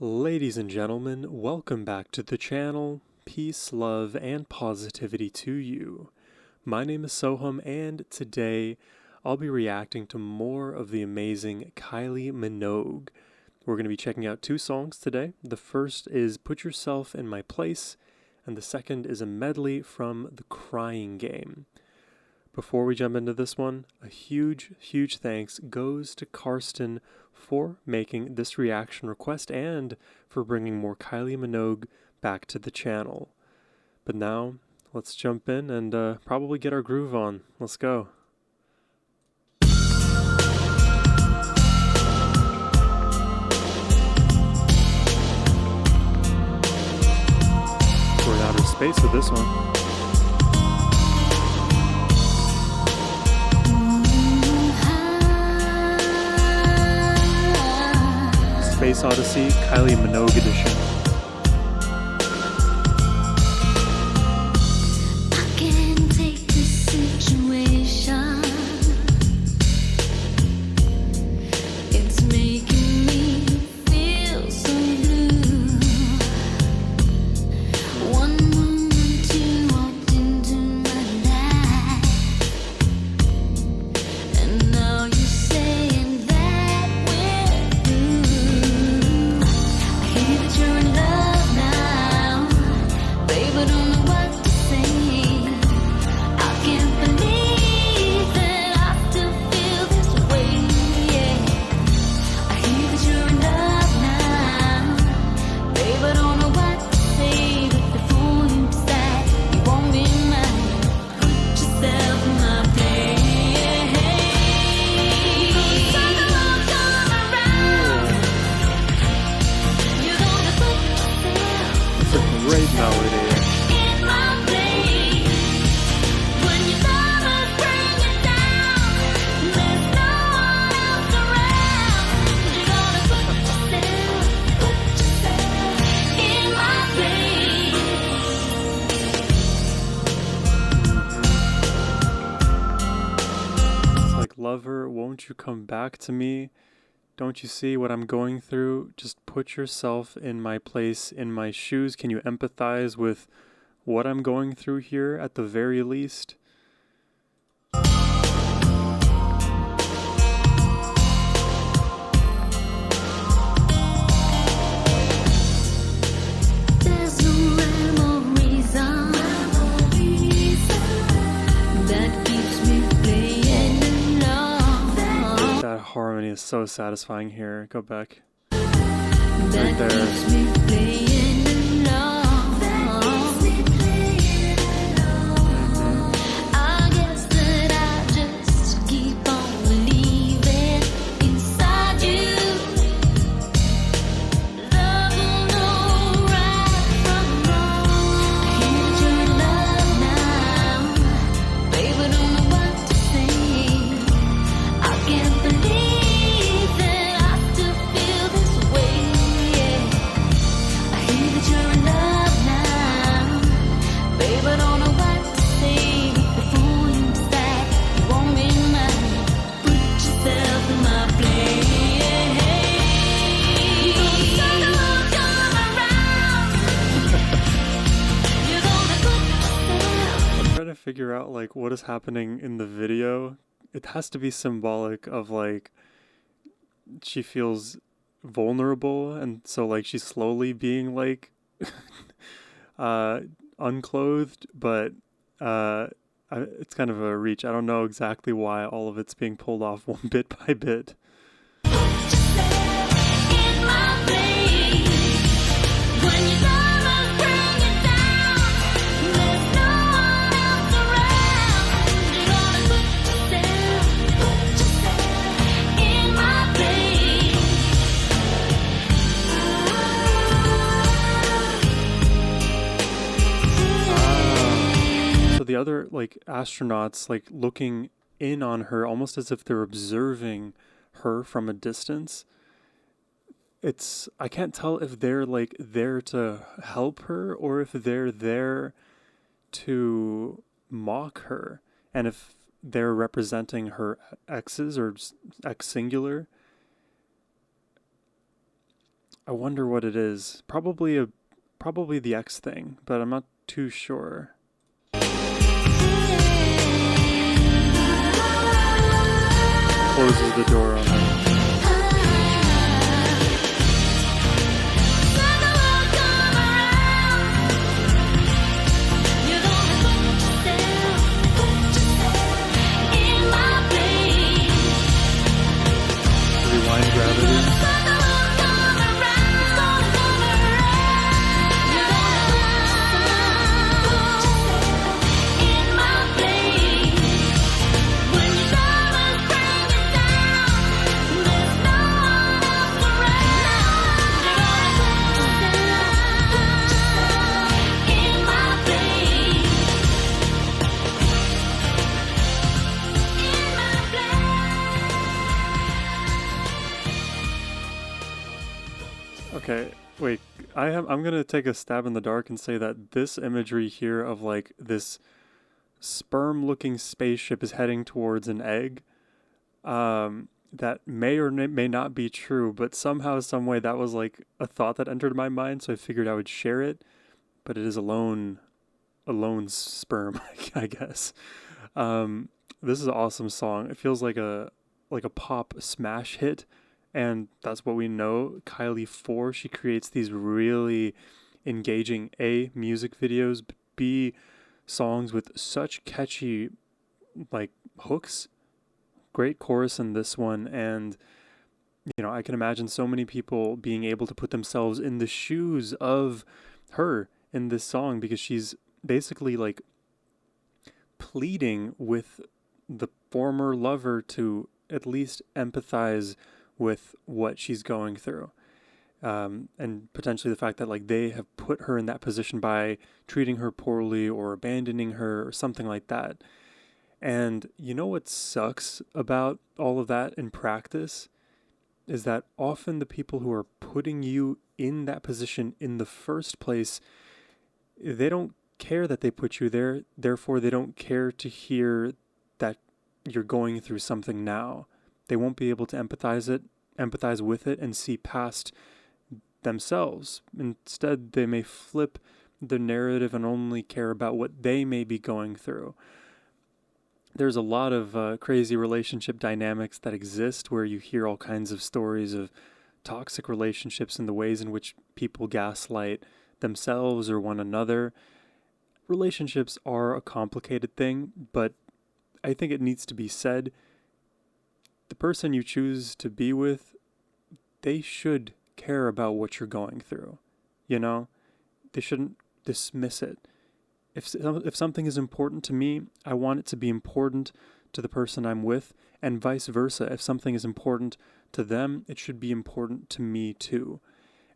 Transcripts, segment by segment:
Ladies and gentlemen, welcome back to the channel. Peace, love, and positivity to you. My name is Sohum, and today I'll be reacting to more of the amazing Kylie Minogue. We're going to be checking out two songs today. The first is Put Yourself in My Place, and the second is a medley from The Crying Game. Before we jump into this one, a huge thanks goes to Karsten for making this reaction request and for bringing more Kylie Minogue back to the channel. But now, let's jump in and probably get our groove on. Let's go. We're in outer space with this one. Space Odyssey, Kylie Minogue edition. I can't take this situation. It's making me feel so blue. One moment you walked into my life, and now you're saying that we're through. I hear that you're in love now, babe, I don't know what to say. I can't believe that I still feel this way, yeah. I hear that you're in love now, babe, I don't know what to say. But before you decide you won't be mine, put yourself in my place. You're gonna come around. You're gonna put yourself It's a great melody. in my place. When your lovers bring you down, there's no one else around. You're gonna put yourself in my place. It's like, lover, won't you come back to me? Don't you see what I'm going through? Just put yourself in my place, in my shoes. Can you empathize with what I'm going through here at the very least? There's no rhyme or reason that keeps me playing along. That harmony is so satisfying here. Go back. That there. keeps me playing along. I guess that I just keep on believing inside you. Love will know right from wrong. I hear that you're in love now, babe, I don't know what to say. I can't believe that I still feel this way, yeah. I hear that you're in love now, babe, I don't know what to say. Before you decide you won't be mine, put yourself in my place. You're gonna come around. You're gonna put yourself. I'm trying to figure out like what is happening in the video. It has to be symbolic of like she feels vulnerable, and so like she's slowly being like unclothed, but it's kind of a reach. I don't know exactly why all of it's being pulled off one bit by bit. In my place, when your lovers bring you down, there's no one else around. You're gonna put yourself in my place. So the other like astronauts like looking in on her almost as if they're observing her from a distance. I can't tell if they're like there to help her or if they're there to mock her, and if they're representing her exes or ex singular. I wonder what it is. Probably the X thing, but I'm not too sure. Closes the door on her. Rewind gravity. Okay, wait. I'm gonna take a stab in the dark and say that this imagery here of like this sperm-looking spaceship is heading towards an egg. That may or may not be true, but somehow, some way, that was like a thought that entered my mind, so I figured I would share it. But it is a lone sperm, I guess. This is an awesome song. It feels like a pop smash hit, and that's what we know. Kylie for she creates these really engaging music videos, B songs with such catchy like hooks. Great chorus in this one, and I can imagine so many people being able to put themselves in the shoes of her in this song because she's basically like pleading with the former lover to at least empathize with what she's going through. And potentially the fact that like they have put her in that position by treating her poorly or abandoning her or something like that. And you know what sucks about all of that in practice is that often the people who are putting you in that position in the first place, they don't care that they put you there. Therefore, they don't care to hear that you're going through something now. They won't be able to empathize with it and see past themselves. Instead, they may flip the narrative and only care about what they may be going through. There's a lot of crazy relationship dynamics that exist where you hear all kinds of stories of toxic relationships and the ways in which people gaslight themselves or one another. Relationships are a complicated thing, but I think it needs to be said. The person you choose to be with, they should care about what you're going through. They shouldn't dismiss it. If something is important to me, I want it to be important to the person I'm with, and vice versa. If something is important to them, it should be important to me too.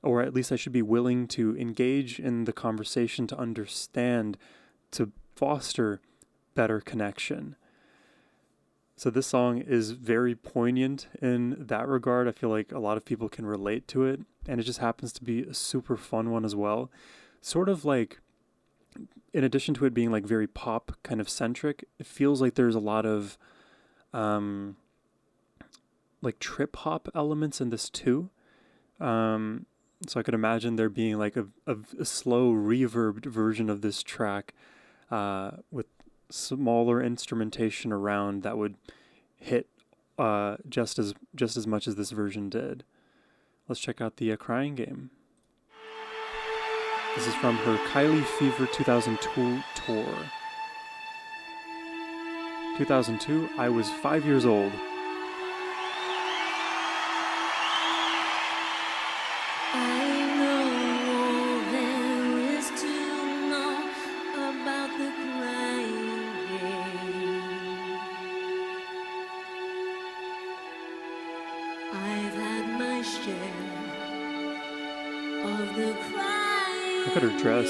Or at least I should be willing to engage in the conversation to understand, to foster better connection. So this song is very poignant in that regard. I feel like a lot of people can relate to it, and it just happens to be a super fun one as well. Sort of like, in addition to it being like very pop kind of centric, it feels like there's a lot of like trip hop elements in this too. So I could imagine there being like a slow reverbed version of this track with smaller instrumentation around that would hit just as much as this version did. Let's check out the Crying Game. This is from her Kylie Fever 2002 tour. 2002, I was 5 years old. Look at her dress.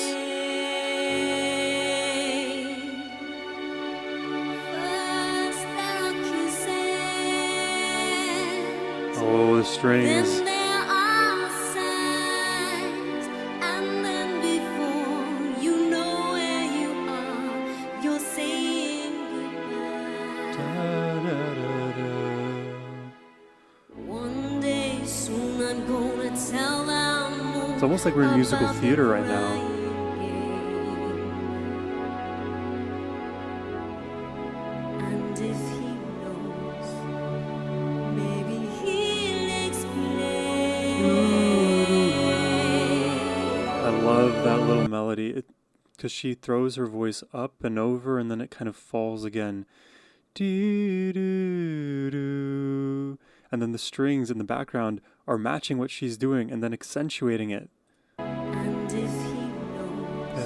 Oh, the strings. One day soon I'm gonna tell them It's almost like we're in musical theater right now. And if he knows, maybe he'll explain. I love that little melody because she throws her voice up and over and then it kind of falls again. Doo, doo, doo. And then the strings in the background are matching what she's doing and then accentuating it. And if he knows,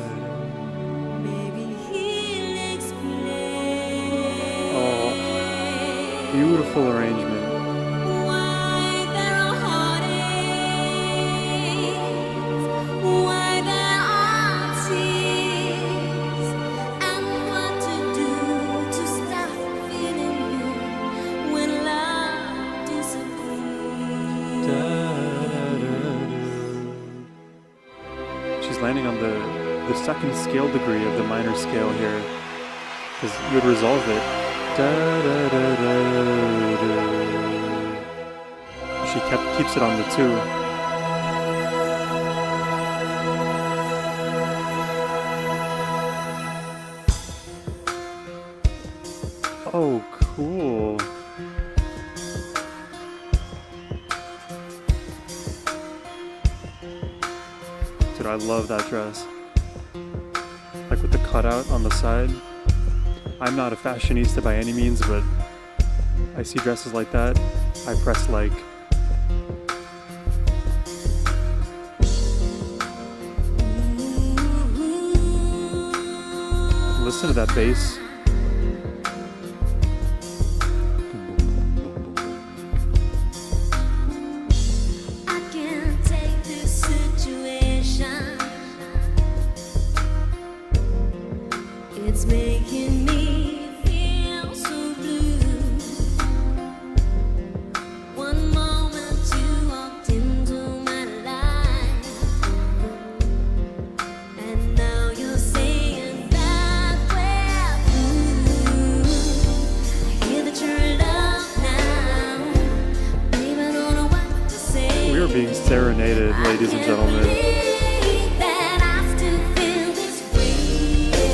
maybe he'll explain. Oh, beautiful arrangement. Why there are heartaches, why there are tears, and what to do to stop feeling blue when love disappears. Da, da, da, da. She's landing on the second scale degree of the minor scale here, because you would resolve it. Da, da, da, da, da. She keeps it on the 2. Oh, cool. Dude, I love that dress. Like with the cutout on the side. I'm not a fashionista by any means, but I see dresses like that, I press like. Listen to that bass. I can't take this situation. It's making me feel so blue. One moment you walked into my life, and now you're saying that we're through. I hear that you're in love now. Baby, I don't know what to say. We are being serenaded, ladies and gentlemen.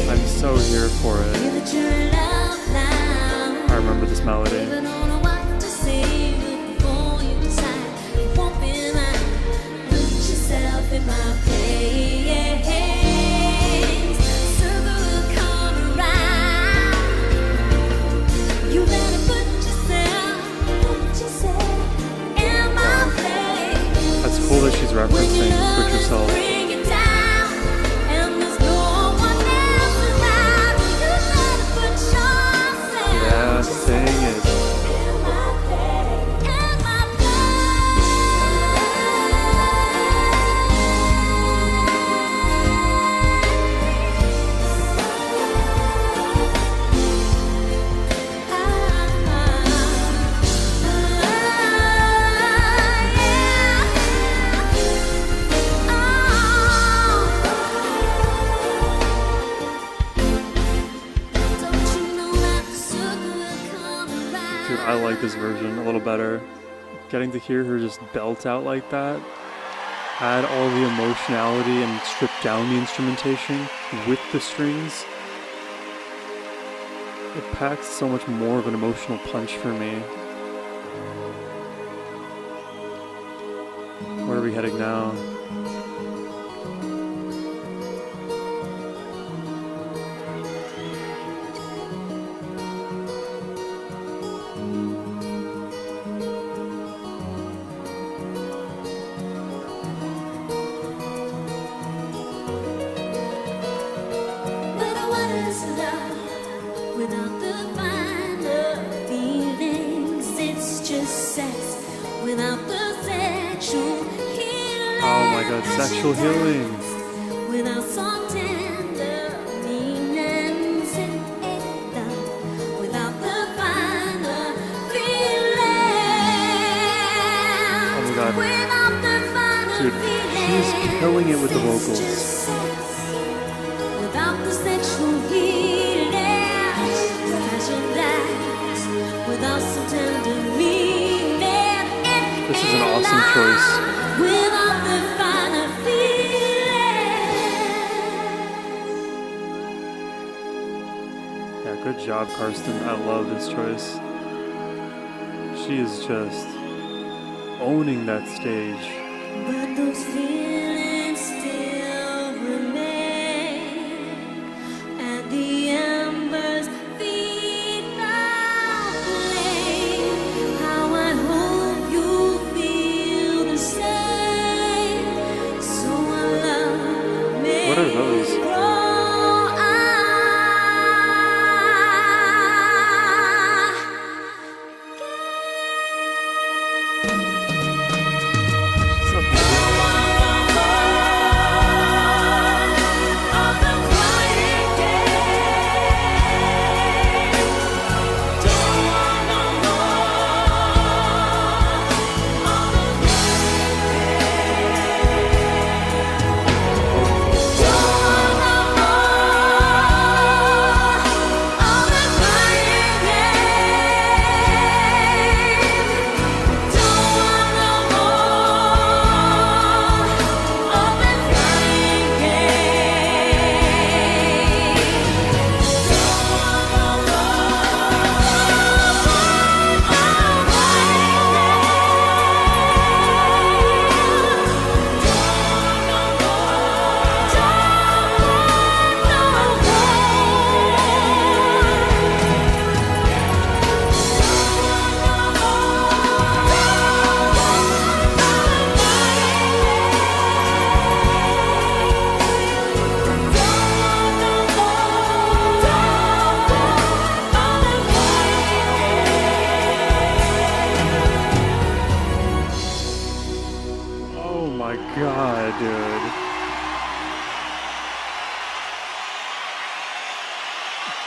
I'm so here for it. I remember this melody. That's cool that she's referencing Put Yourself. Yeah, sing it. Dude, I like this version a little better. Getting to hear her just belt out like that, add all the emotionality and strip down the instrumentation with the strings. It packs so much more of an emotional punch for me. Where are we heading now? Without the finer feelings, it's just sex. Without the sexual healing. Oh my god, sexual healing. Without some tender meanings, it ain't love. Without the finer feelings. Oh my god. Without the finer Dude, she's killing it with the vocals. Without the sexual healing, passion dies. Without some tender meaning, This is an awesome choice. without the finer feeling. good job, Karsten. I love this choice. She is just owning that stage. But those feelings still remain, and the embers feed my flame. How I hope you feel the same. So our love may What are those? grow. Oh my god, dude.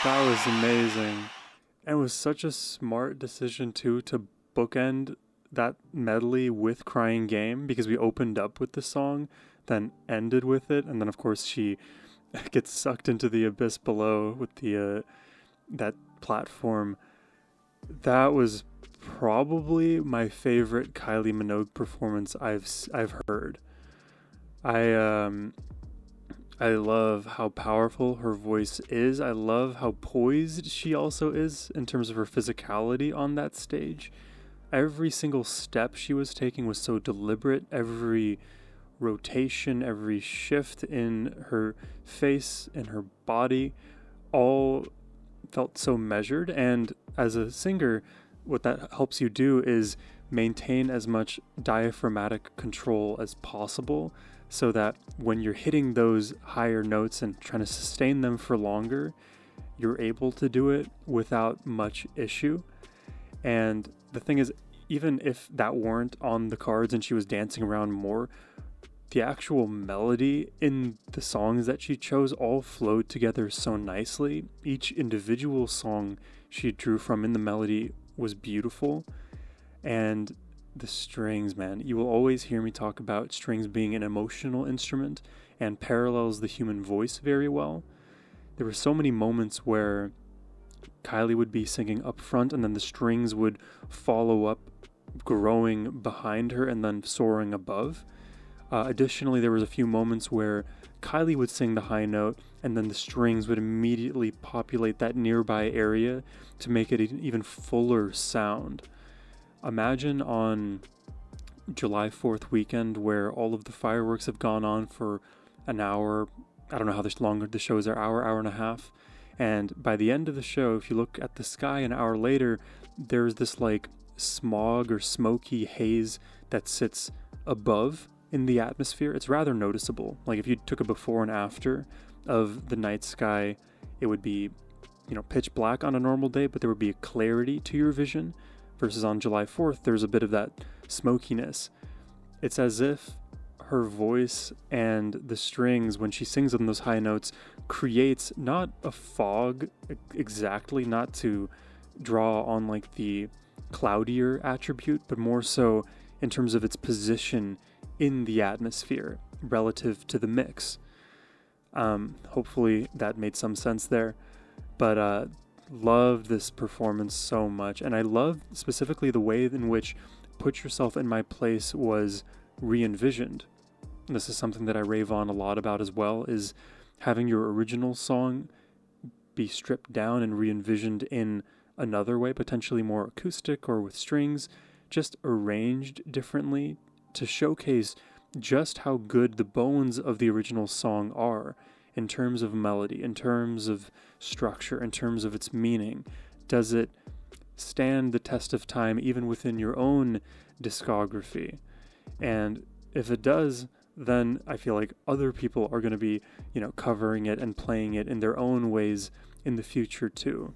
That was amazing. And it was such a smart decision, too, to bookend that medley with Crying Game, because we opened up with the song, then ended with it, and then, of course, she gets sucked into the abyss below with the that platform. That was probably my favorite Kylie Minogue performance I've heard. I love how powerful her voice is. I love how poised she also is in terms of her physicality on that stage. Every single step she was taking was so deliberate. Every rotation, every shift in her face and her body, all felt so measured. And as a singer, what that helps you do is maintain as much diaphragmatic control as possible, so that when you're hitting those higher notes and trying to sustain them for longer, you're able to do it without much issue. And the thing is, even if that weren't on the cards and she was dancing around more, the actual melody in the songs that she chose all flowed together so nicely. Each individual song she drew from in the melody was beautiful. And the strings, man, you will always hear me talk about strings being an emotional instrument and parallels the human voice very well. There were so many moments where Kylie would be singing up front and then the strings would follow up, growing behind her and then soaring above. Additionally, there was a few moments where Kylie would sing the high note and then the strings would immediately populate that nearby area to make it an even fuller sound. Imagine on July 4th weekend where all of the fireworks have gone on for an hour. I don't know how long the shows are, hour and a half. And by the end of the show, if you look at the sky an hour later, there's this like smog or smoky haze that sits above in the atmosphere. It's rather noticeable. Like if you took a before and after of the night sky, it would be, pitch black on a normal day, but there would be a clarity to your vision. Versus on July 4th, there's a bit of that smokiness. It's as if her voice and the strings, when she sings on those high notes, creates not a fog exactly, not to draw on like the cloudier attribute, but more so in terms of its position in the atmosphere relative to the mix. Hopefully that made some sense there. But loved this performance so much, and I loved specifically the way in which Put Yourself in My Place was re-envisioned. This is something that I rave on a lot about as well, is having your original song be stripped down and re-envisioned in another way, potentially more acoustic or with strings, just arranged differently to showcase just how good the bones of the original song are in terms of melody, in terms of structure, in terms of its meaning. Does it stand the test of time even within your own discography? And if it does, then I feel like other people are going to be, covering it and playing it in their own ways in the future too.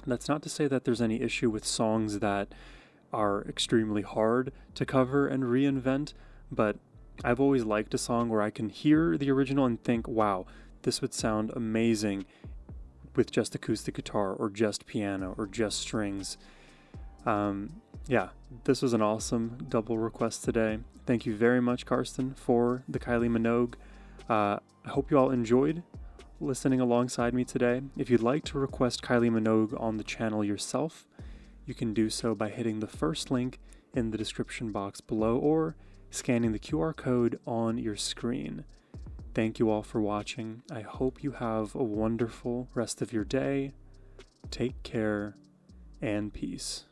That's not to say that there's any issue with songs that are extremely hard to cover and reinvent, but I've always liked a song where I can hear the original and think, wow, this would sound amazing with just acoustic guitar or just piano or just strings. This was an awesome double request today. Thank you very much, Karsten, for the Kylie Minogue. I hope you all enjoyed listening alongside me today. If you'd like to request Kylie Minogue on the channel yourself, you can do so by hitting the first link in the description box below or scanning the QR code on your screen. Thank you all for watching. I hope you have a wonderful rest of your day. Take care and peace.